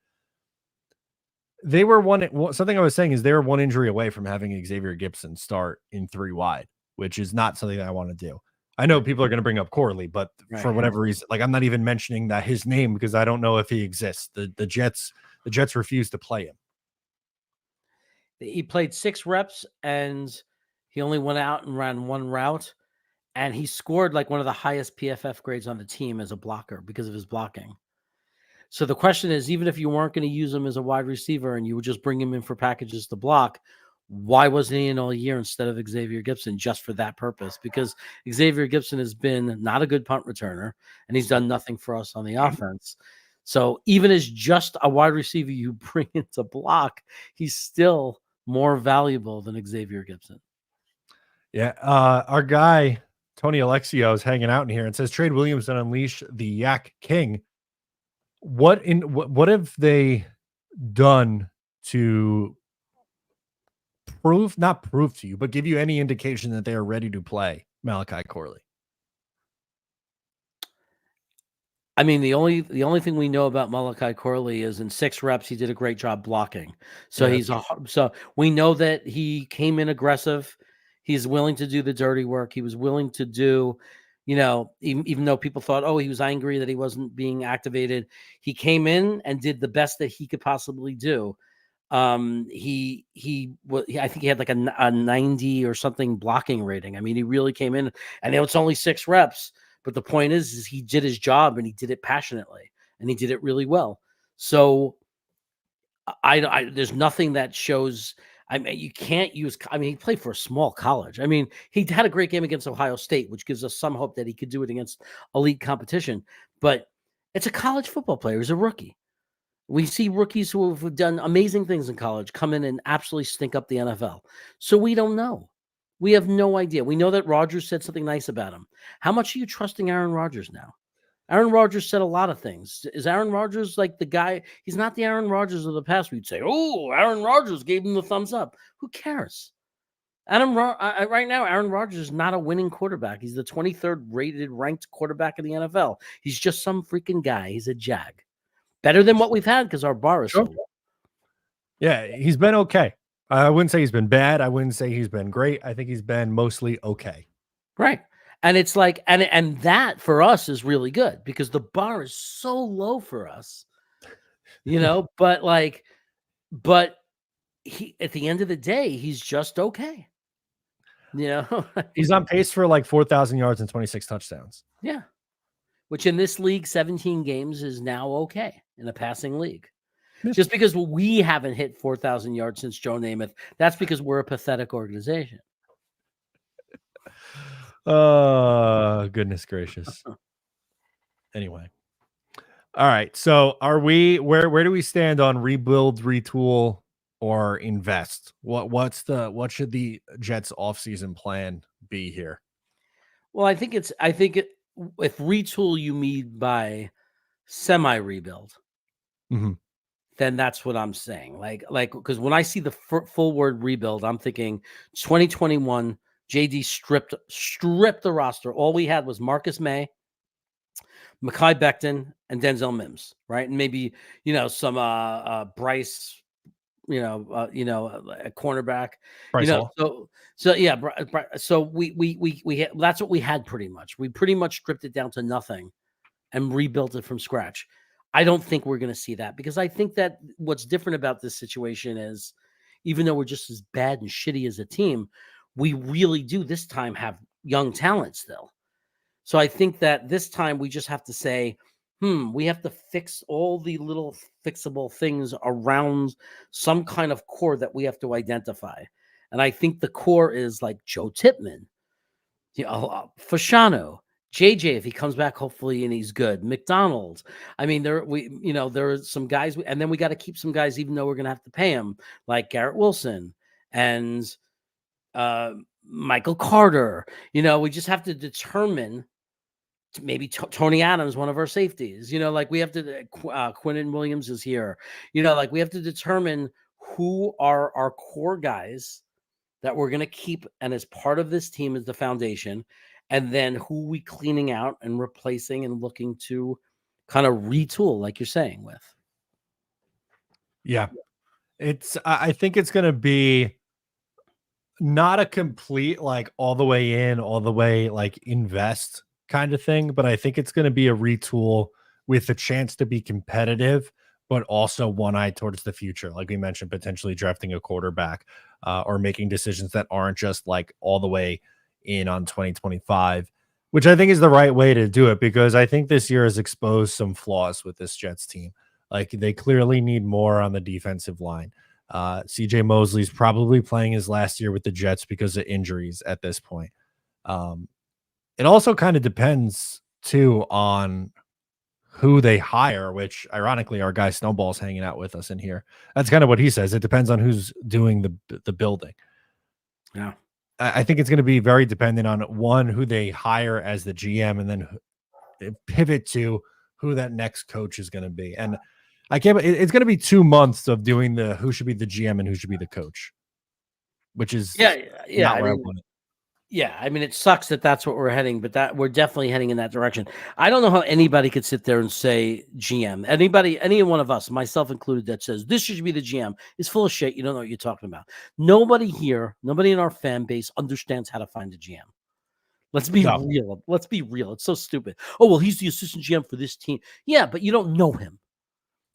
A: They were something I was saying is they were 1 injury away from having Xavier Gibson start in 3 wide, which is not something that I want to do. I know people are going to bring up Corley, but for whatever reason, like I'm not even mentioning that his name because I don't know if he exists. The Jets refuse to play him.
B: He played 6 reps and he only went out and ran 1 route, and he scored like one of the highest PFF grades on the team as a blocker because of his blocking. So the question is, even if you weren't going to use him as a wide receiver and you would just bring him in for packages to block, why wasn't he in all year instead of Xavier Gibson just for that purpose? Because Xavier Gibson has been not a good punt returner, and he's done nothing for us on the offense. So even as just a wide receiver you bring in to block, he's still more valuable than Xavier Gibson.
A: Yeah. Our guy, Tony 𝐒𝐿𝐫𝐞𝐞𝐽, is hanging out in here and says, trade Williams and unleash the Yak King. What have they done to not prove to you, but give you any indication that they are ready to play Malachi Corley?
B: I mean, the only thing we know about Malachi Corley is in 6 reps he did a great job blocking. So so we know that he came in aggressive. He's willing to do the dirty work. He was willing to do, even though people thought, oh, he was angry that he wasn't being activated. He came in and did the best that he could possibly do. I think he had like a 90 or something blocking rating. I mean, he really came in, and it's only 6 reps. But the point is he did his job and he did it passionately and he did it really well. So there's nothing that shows. I mean, you can't use. I mean, he played for a small college. I mean, he had a great game against Ohio State, which gives us some hope that he could do it against elite competition. But it's a college football player. He's a rookie. We see rookies who have done amazing things in college come in and absolutely stink up the NFL. So we don't know. We have no idea. We know that Rodgers said something nice about him. How much are you trusting Aaron Rodgers now? Aaron Rodgers said a lot of things. Is Aaron Rodgers like the guy? He's not the Aaron Rodgers of the past. We'd say, oh, Aaron Rodgers gave him the thumbs up. Who cares? Right now, Aaron Rodgers is not a winning quarterback. He's the 23rd ranked quarterback in the NFL. He's just some freaking guy. He's a jag. Better than what we've had because our bar is so low.
A: Yeah, he's been okay. I wouldn't say he's been bad. I wouldn't say he's been great. I think he's been mostly okay.
B: Right. And it's like, and that for us is really good because the bar is so low for us, but he, at the end of the day, he's just okay.
A: He's on pace for like 4,000 yards and 26 touchdowns.
B: Yeah. Which in this league, 17 games is now okay in a passing league. Just because we haven't hit 4,000 yards since Joe Namath, that's because we're a pathetic organization.
A: Oh, goodness gracious. Anyway. All right. So are we where do we stand on rebuild, retool, or invest? What should the Jets offseason plan be here?
B: Well, I think if retool you mean by semi-rebuild, then that's what I'm saying. Like because when I see the full word rebuild, I'm thinking 2021. JD stripped the roster. All we had was Marcus May, Mekhi Becton, and Denzel Mims, right? And maybe some Bryce, a cornerback.
A: Bryce Hall.
B: So yeah. So we that's what we had pretty much. We pretty much stripped it down to nothing and rebuilt it from scratch. I don't think we're going to see that because I think that what's different about this situation is, even though we're just as bad and shitty as a team, we really do this time have young talent still. So I think that this time we just have to say, we have to fix all the little fixable things around some kind of core that we have to identify. And I think the core is like Joe Tippmann, Fasciano, JJ, if he comes back, hopefully, and he's good. McDonald. I mean, there are some guys, and then we got to keep some guys, even though we're going to have to pay him, like Garrett Wilson and Michael Carter. We just have to determine. Maybe Tony Adams, one of our safeties. Like we have to. Quinnen Williams is here. Like we have to determine who are our core guys that we're going to keep, and as part of this team is the foundation, and then who we cleaning out and replacing and looking to kind of retool, like you're saying with.
A: Yeah, I think it's going to be not a complete, like all the way in, all the way like invest kind of thing, but I think it's going to be a retool with a chance to be competitive, but also one eye towards the future. Like we mentioned, potentially drafting a quarterback or making decisions that aren't just like all the way in on 2025, which I think is the right way to do it, because I think this year has exposed some flaws with this Jets team. Like they clearly need more on the defensive line. CJ Mosley's probably playing his last year with the Jets because of injuries at this point. It also kind of depends too on who they hire, which ironically our guy Snowball's hanging out with us in here. That's kind of what he says. It depends on who's doing the building.
B: Yeah.
A: I think it's going to be very dependent on one, who they hire as the GM, and then pivot to who that next coach is going to be. And I can't, it's going to be 2 months of doing the who should be the GM and who should be the coach, which is not where I want it.
B: Yeah, I mean, it sucks that that's what we're heading, but that we're definitely heading in that direction. I don't know how anybody could sit there and say GM. Any one of us, myself included, that says this should be the GM is full of shit. You don't know what you're talking about. Nobody here, nobody in our fan base understands how to find a GM. Let's be real. Let's be real. It's so stupid. Oh, well, he's the assistant GM for this team. Yeah, but you don't know him.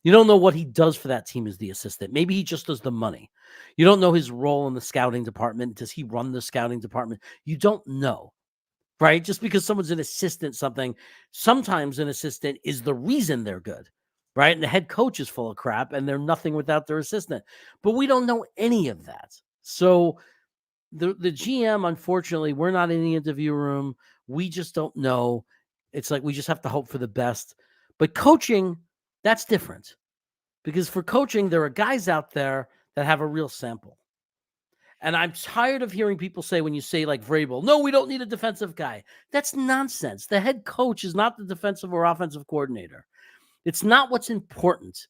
B: You don't know what he does for that team as the assistant. Maybe he just does the money. You don't know his role in the scouting department. Does he run the scouting department? You don't know, right? Just because someone's an assistant sometimes an assistant is the reason they're good, right? And the head coach is full of crap and they're nothing without their assistant. But we don't know any of that. So the GM, unfortunately, we're not in the interview room. We just don't know. It's like we just have to hope for the best. But coaching, that's different, because for coaching, there are guys out there that have a real sample. And I'm tired of hearing people say, when you say like Vrabel, no, we don't need a defensive guy. That's nonsense. The head coach is not the defensive or offensive coordinator. It's not what's important.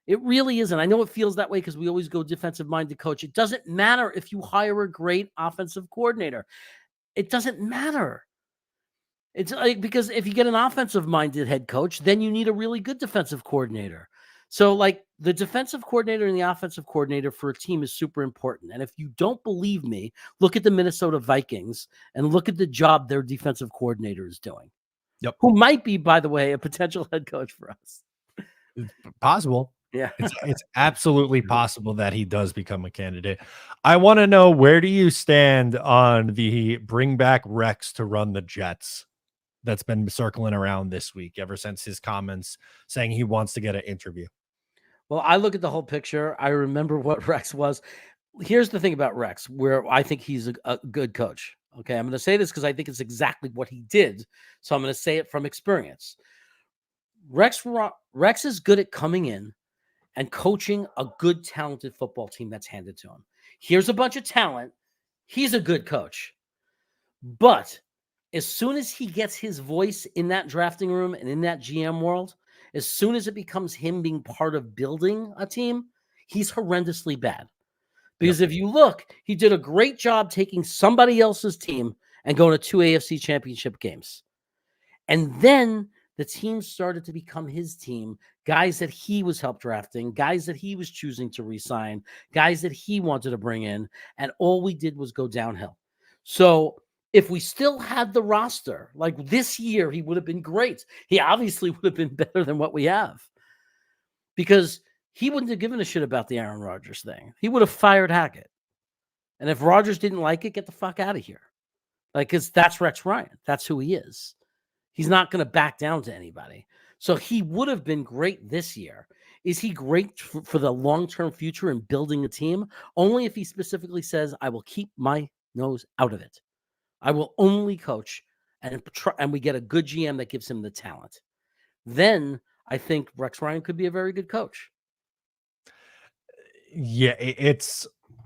B: It really isn't. I know it feels that way because we always go defensive-minded coach. It doesn't matter if you hire a great offensive coordinator. It doesn't matter. It's like, because if you get an offensive-minded head coach, then you need a really good defensive coordinator. So, like, the defensive coordinator and the offensive coordinator for a team is super important. And if you don't believe me, look at the Minnesota Vikings and look at the job their defensive coordinator is doing.
A: Yep.
B: Who might be, by the way, a potential head coach for us.
A: It's possible.
B: Yeah.
A: It's absolutely possible that he does become a candidate. I want to know, where do you stand on the bring back Rex to run the Jets that's been circling around this week ever since his comments saying he wants to get an interview?
B: Well, I look at the whole picture. I remember what Rex was. Here's the thing about Rex, where I think he's a good coach. Okay, I'm going to say this because I think it's exactly what he did. So I'm going to say it from experience. Rex is good at coming in and coaching a good, talented football team that's handed to him. Here's a bunch of talent. He's a good coach. But as soon as he gets his voice in that drafting room and in that GM world, as soon as it becomes him being part of building a team, he's horrendously bad. Because if you look, he did a great job taking somebody else's team and going to 2 AFC championship games. And then the team started to become his team, guys that he was help drafting, guys that he was choosing to re-sign, guys that he wanted to bring in, and all we did was go downhill. So if we still had the roster, like this year, he would have been great. He obviously would have been better than what we have, because he wouldn't have given a shit about the Aaron Rodgers thing. He would have fired Hackett. And if Rodgers didn't like it, get the fuck out of here. Like, because that's Rex Ryan. That's who he is. He's not going to back down to anybody. So he would have been great this year. Is he great for the long-term future and building a team? Only if he specifically says, I will keep my nose out of it. I will only coach and we get a good GM that gives him the talent, then I think Rex Ryan could be a very good coach.
A: Yeah,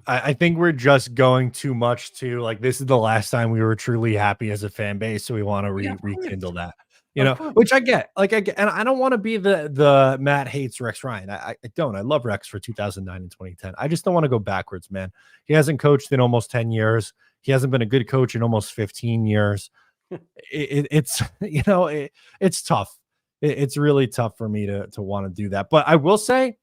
A: I think we're just going too much to like, this is the last time we were truly happy as a fan base, so we want to rekindle that, which I get. Like, and I don't want to be the Matt hates Rex Ryan. I don't. I love Rex for 2009 and 2010. I just don't want to go backwards, man. He hasn't coached in almost 10 years. He hasn't been a good coach in almost 15 years. It's it's tough. It's really tough for me to want to do that. But I will say,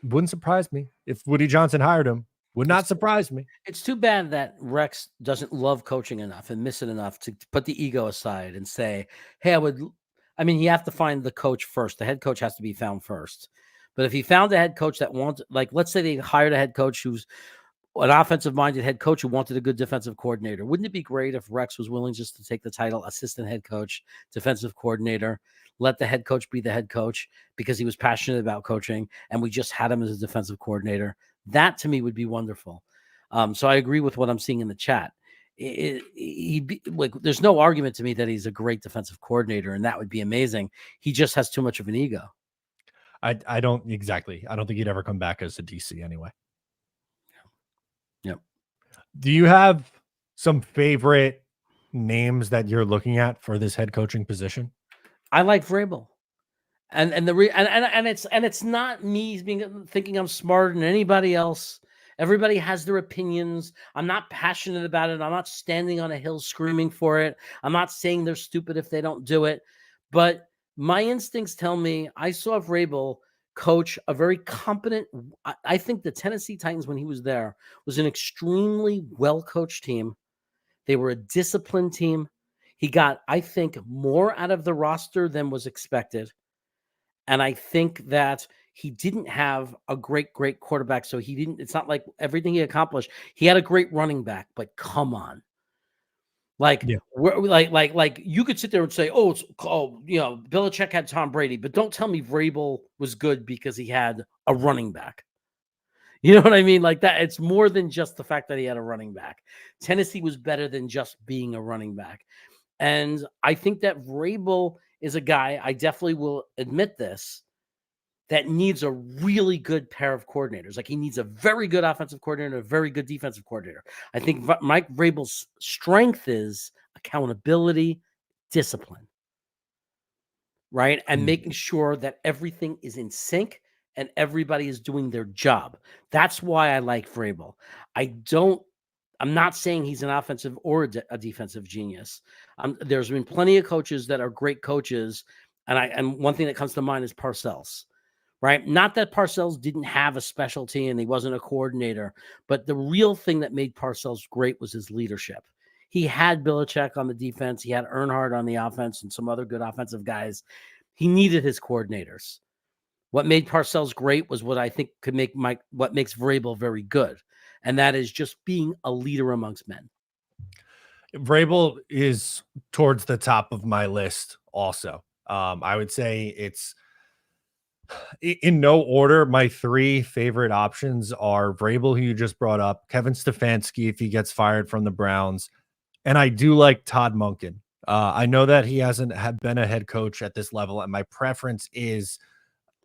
A: wouldn't surprise me if Woody Johnson hired him. Would not surprise me.
B: It's too bad that Rex doesn't love coaching enough and miss it enough to put the ego aside and say, hey, I mean, you have to find the coach first. The head coach has to be found first. But if he found a head coach that wants, like, let's say they hired a head coach who's an offensive-minded head coach who wanted a good defensive coordinator. Wouldn't it be great if Rex was willing just to take the title assistant head coach, defensive coordinator, let the head coach be the head coach because he was passionate about coaching, and we just had him as a defensive coordinator? That to me would be wonderful. So I agree with what I'm seeing in the chat. There's no argument to me that he's a great defensive coordinator, and that would be amazing. He just has too much of an ego.
A: I don't think he'd ever come back as a DC anyway.
B: Yep.
A: Do you have some favorite names that you're looking at for this head coaching position?
B: I like Vrabel. And it's not me thinking I'm smarter than anybody else. Everybody has their opinions. I'm not passionate about it. I'm not standing on a hill screaming for it. I'm not saying they're stupid if they don't do it. But my instincts tell me I saw Vrabel coach a very competent. I think the Tennessee Titans, when he was there, was an extremely well-coached team. They were a disciplined team. He got, I think, more out of the roster than was expected. And I think that he didn't have a great quarterback. So it's not like everything he accomplished. He had a great running back, but come on. Like, yeah. like you could sit there and say, Belichick had Tom Brady, but don't tell me Vrabel was good because he had a running back. You know what I mean? Like that. It's more than just the fact that he had a running back. Tennessee was better than just being a running back. And I think that Vrabel is a guy, I definitely will admit this, that needs a really good pair of coordinators. Like he needs a very good offensive coordinator and a very good defensive coordinator. I think Mike Vrabel's strength is accountability, discipline, right? And making sure that everything is in sync and everybody is doing their job. That's why I like Vrabel. I'm not saying he's an offensive or a defensive genius. There's been plenty of coaches that are great coaches. And one thing that comes to mind is Parcells, right? Not that Parcells didn't have a specialty and he wasn't a coordinator, but the real thing that made Parcells great was his leadership. He had Belichick on the defense. He had Earnhardt on the offense and some other good offensive guys. He needed his coordinators. What made Parcells great was what I think could make what makes Vrabel very good. And that is just being a leader amongst men.
A: Vrabel is towards the top of my list also. I would say it's in no order. My three favorite options are Vrabel, who you just brought up, Kevin Stefanski, if he gets fired from the Browns. And I do like Todd Monken. I know that he hasn't been a head coach at this level, and my preference is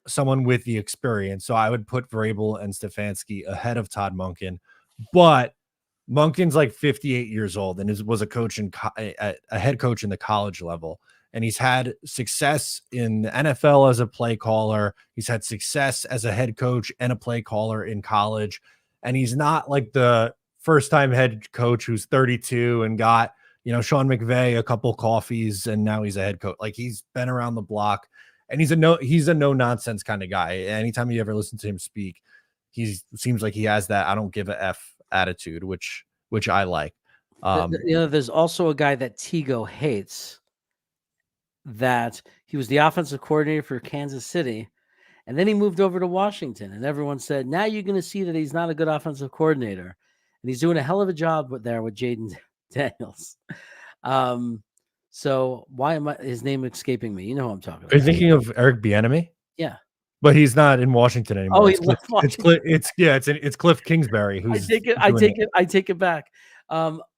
A: someone with the experience. So I would put Vrabel and Stefanski ahead of Todd Monken, but Monken's like 58 years old and was a coach a head coach in the college level. And he's had success in the NFL as a play caller. He's had success as a head coach and a play caller in college. And he's not like the first time head coach who's 32 and got, Sean McVay a couple coffees and now he's a head coach. Like he's been around the block. And he's a no nonsense kind of guy. Anytime you ever listen to him speak, he seems like he has that I don't give a F attitude, which I like.
B: There's also a guy that Tego hates, that he was the offensive coordinator for Kansas City, and then he moved over to Washington, and everyone said, now you're going to see that he's not a good offensive coordinator, and he's doing a hell of a job with Jaden Daniels. So why am his name escaping me? You know who I'm talking about.
A: Are you thinking of Eric Bieniemy?
B: Yeah.
A: But he's not in Washington anymore.
B: Oh,
A: it's Cliff Kingsbury. Who's
B: I take it back.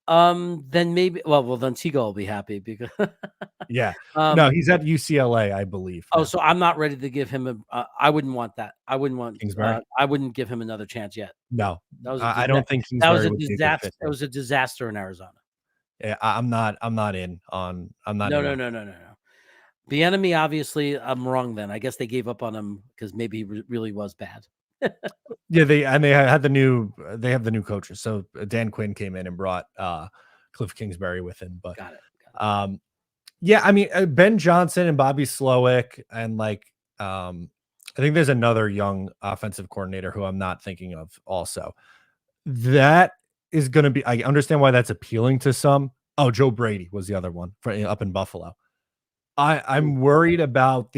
B: Then maybe well then 𝐒𝐿 will be happy because
A: Yeah. No, he's at UCLA, I believe.
B: oh,
A: Now.
B: so I'm not ready to give him I wouldn't want that.
A: Kingsbury.
B: I wouldn't give him another chance yet.
A: No,
B: That was
A: I don't think
B: that was
A: Kingsbury
B: a
A: would be a good
B: disaster.
A: fit
B: It
A: there.
B: was a disaster in Arizona.
A: Yeah, I'm not in on. I'm not.
B: No,
A: in
B: no,
A: on.
B: no, no, no, no. The enemy, obviously, I'm wrong then. I guess they gave up on him because maybe he really was bad.
A: Yeah, they have the new coaches. So Dan Quinn came in and brought Cliff Kingsbury with him. But
B: Got it.
A: yeah, I mean Ben Johnson and Bobby Slowick and I think there's another young offensive coordinator who I'm not thinking of also. That is going to be, I understand why that's appealing to some. Oh, Joe Brady was the other one up in Buffalo. I'm worried about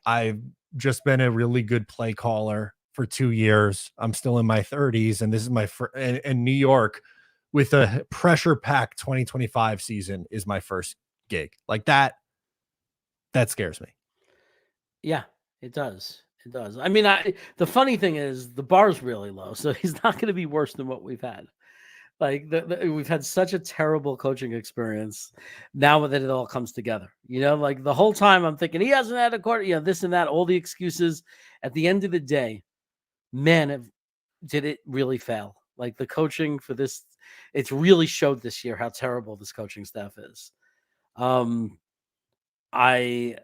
A: I've just been a really good play caller for 2 years. I'm still in my 30s, and this is my in New York with a pressure packed 2025 season is my first gig. Like that scares me.
B: Yeah, it does. It does. I mean, the funny thing is the bar's really low, so he's not going to be worse than what we've had. Like we've had such a terrible coaching experience. Now that it all comes together, like the whole time I'm thinking he hasn't had a quarter, this and that, all the excuses. At the end of the day, man, did it really fail? Like the coaching for this, it's really showed this year how terrible this coaching staff is. So I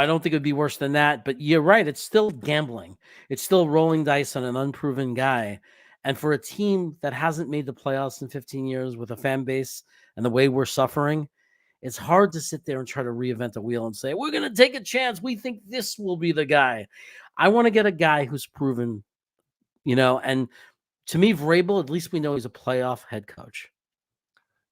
B: don't think it'd be worse than that, but you're right. It's still gambling. It's still rolling dice on an unproven guy. And for a team that hasn't made the playoffs in 15 years with a fan base and the way we're suffering, it's hard to sit there and try to reinvent the wheel and say, we're going to take a chance. We think this will be the guy. I want to get a guy who's proven, and to me, Vrabel, at least we know he's a playoff head coach.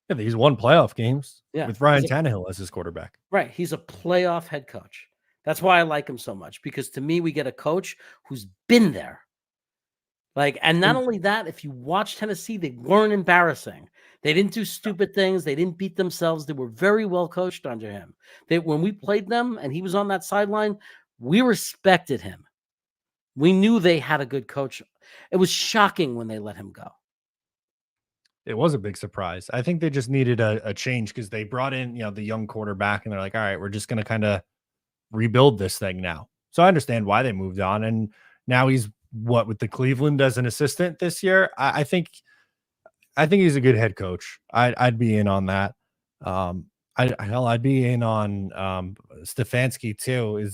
A: Yeah, he's won playoff games with Ryan Tannehill as his quarterback.
B: Right. He's a playoff head coach. That's why I like him so much, because to me, we get a coach who's been there. And not only that, if you watch Tennessee, they weren't embarrassing. They didn't do stupid things. They didn't beat themselves. They were very well coached under him. When we played them and he was on that sideline, we respected him. We knew they had a good coach. It was shocking when they let him go.
A: It was a big surprise. I think they just needed a change because they brought in, the young quarterback and they're like, all right, we're just going to kind of rebuild this thing now. So I understand why they moved on. And now he's with the Cleveland as an assistant this year. I think he's a good head coach. I'd be in on that. I'd be in on Stefanski too,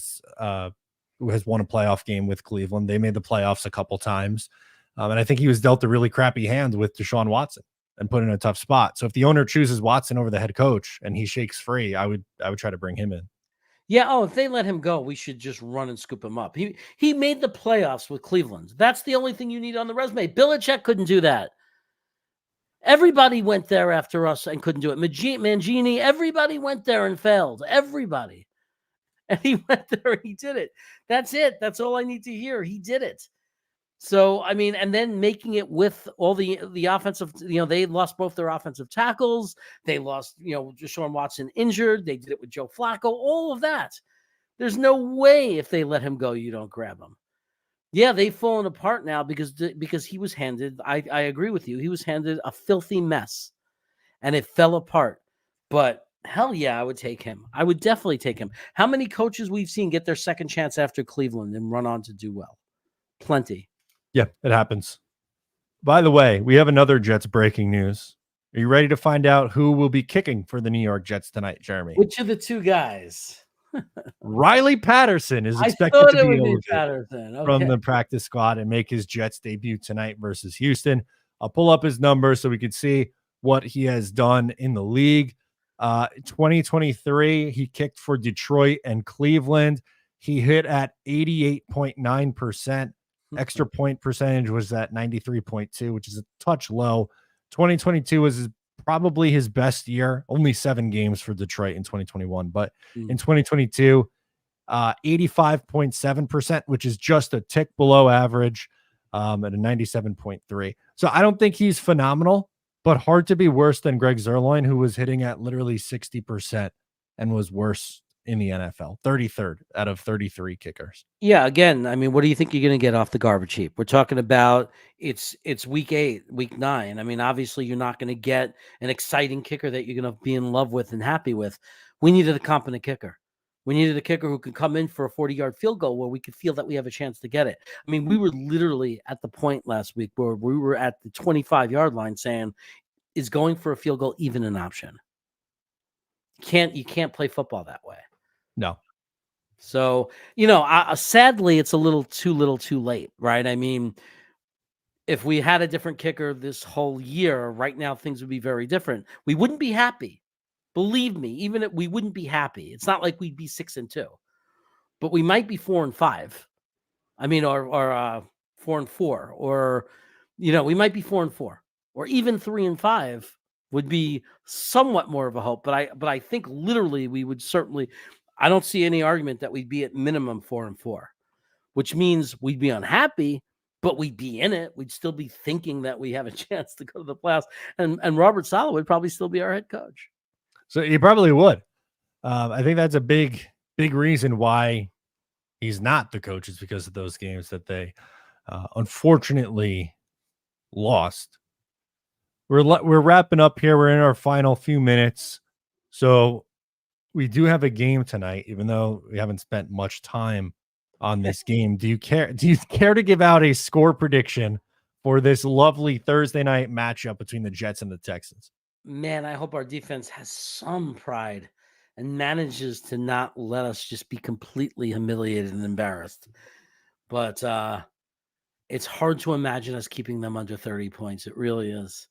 A: who has won a playoff game with Cleveland. They made the playoffs a couple times. And I think he was dealt a really crappy hand with Deshaun Watson and put in a tough spot. So if the owner chooses Watson over the head coach and he shakes free, I would try to bring him in.
B: Yeah. Oh, if they let him go, we should just run and scoop him up. He made the playoffs with Cleveland. That's the only thing you need on the resume. Belichick couldn't do that. Everybody went there after us and couldn't do it. Mangini, everybody went there and failed. Everybody. And he went there and he did it. That's it. That's all I need to hear. He did it. So, I mean, and then making it with all the offensive, they lost both their offensive tackles. They lost, Deshaun Watson injured. They did it with Joe Flacco, all of that. There's no way if they let him go, you don't grab him. Yeah, they've fallen apart now because he was handed, I agree with you, he was handed a filthy mess and it fell apart. But hell yeah, I would take him. I would definitely take him. How many coaches we've seen get their second chance after Cleveland and run on to do well? Plenty.
A: Yeah, it happens. By the way, we have another Jets breaking news. Are you ready to find out who will be kicking for the New York Jets tonight, Jeremy?
B: Which of the two guys?
A: Riley Patterson is expected to be
B: Patterson. Okay.
A: From the practice squad and make his Jets debut tonight versus Houston. I'll pull up his numbers so we can see what he has done in the league. 2023, he kicked for Detroit and Cleveland. He hit at 88.9%. Extra point percentage was at 93.2, which is a touch low. 2022 was probably his best year. Only 7 games for Detroit in 2021, but in 2022, 85.7%, which is just a tick below average, at a 97.3. So I don't think he's phenomenal, but hard to be worse than Greg Zuerlein, who was hitting at literally 60% and was worse in the NFL, 33rd out of 33 kickers.
B: Yeah, again, I mean, what do you think you're going to get off the garbage heap? We're talking about it's week 8, week 9. I mean, obviously, you're not going to get an exciting kicker that you're going to be in love with and happy with. We needed a competent kicker. We needed a kicker who could come in for a 40-yard field goal where we could feel that we have a chance to get it. I mean, we were literally at the point last week where we were at the 25-yard line saying, is going for a field goal even an option? You can't play football that way.
A: No.
B: So, sadly, it's a little too late, right? I mean, if we had a different kicker this whole year, right now things would be very different. We wouldn't be happy. Believe me, even if we wouldn't be happy. It's not like we'd be 6-2, but we might be 4-5. I mean, or 4-4, or we might be 4-4, or even 3-5 would be somewhat more of a hope. But I think literally we would certainly. I don't see any argument that we'd be at minimum 4-4, which means we'd be unhappy, but we'd be in it. We'd still be thinking that we have a chance to go to the playoffs, and Robert Saleh would probably still be our head coach.
A: So he probably would. I think that's a big reason why he's not the coach, is because of those games that they unfortunately lost. We're wrapping up here. We're in our final few minutes. So we do have a game tonight, even though we haven't spent much time on this game. Do you care to give out a score prediction for this lovely Thursday night matchup between the Jets and the Texans?
B: Man, I hope our defense has some pride and manages to not let us just be completely humiliated and embarrassed. But it's hard to imagine us keeping them under 30 points. It really is.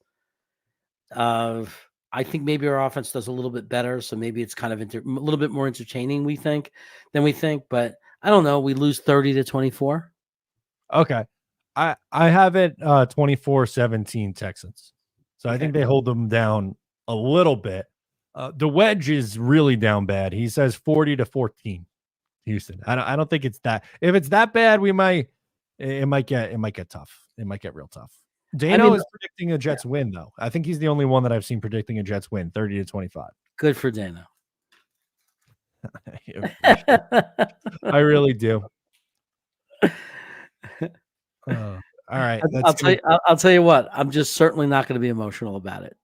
B: I think maybe our offense does a little bit better, so maybe it's kind of a little bit more entertaining than we think. But I don't know. We lose 30-24.
A: Okay, I have it 24-17 Texans. So I think they hold them down a little bit. The wedge is really down bad. He says 40-14 Houston. I don't think it's that. If it's that bad, it might get tough. It might get real tough. Dano is predicting a Jets win, though. I think he's the only one that I've seen predicting a Jets win, 30-25.
B: Good for Dano.
A: I really do. All right.
B: I'll tell you what. I'm just certainly not going to be emotional about it.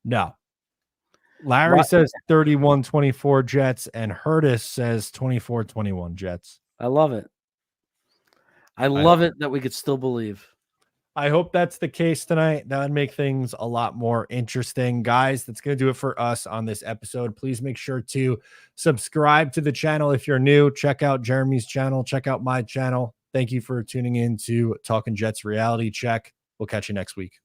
A: No. Larry says 31-24 Jets, and Hurtis says 24-21 Jets.
B: I love it. I love it that we could still believe.
A: I hope that's the case tonight. That would make things a lot more interesting. Guys, that's going to do it for us on this episode. Please make sure to subscribe to the channel if you're new. Check out Jeremy's channel. Check out my channel. Thank you for tuning in to Talkin' Jets Reality Check. We'll catch you next week.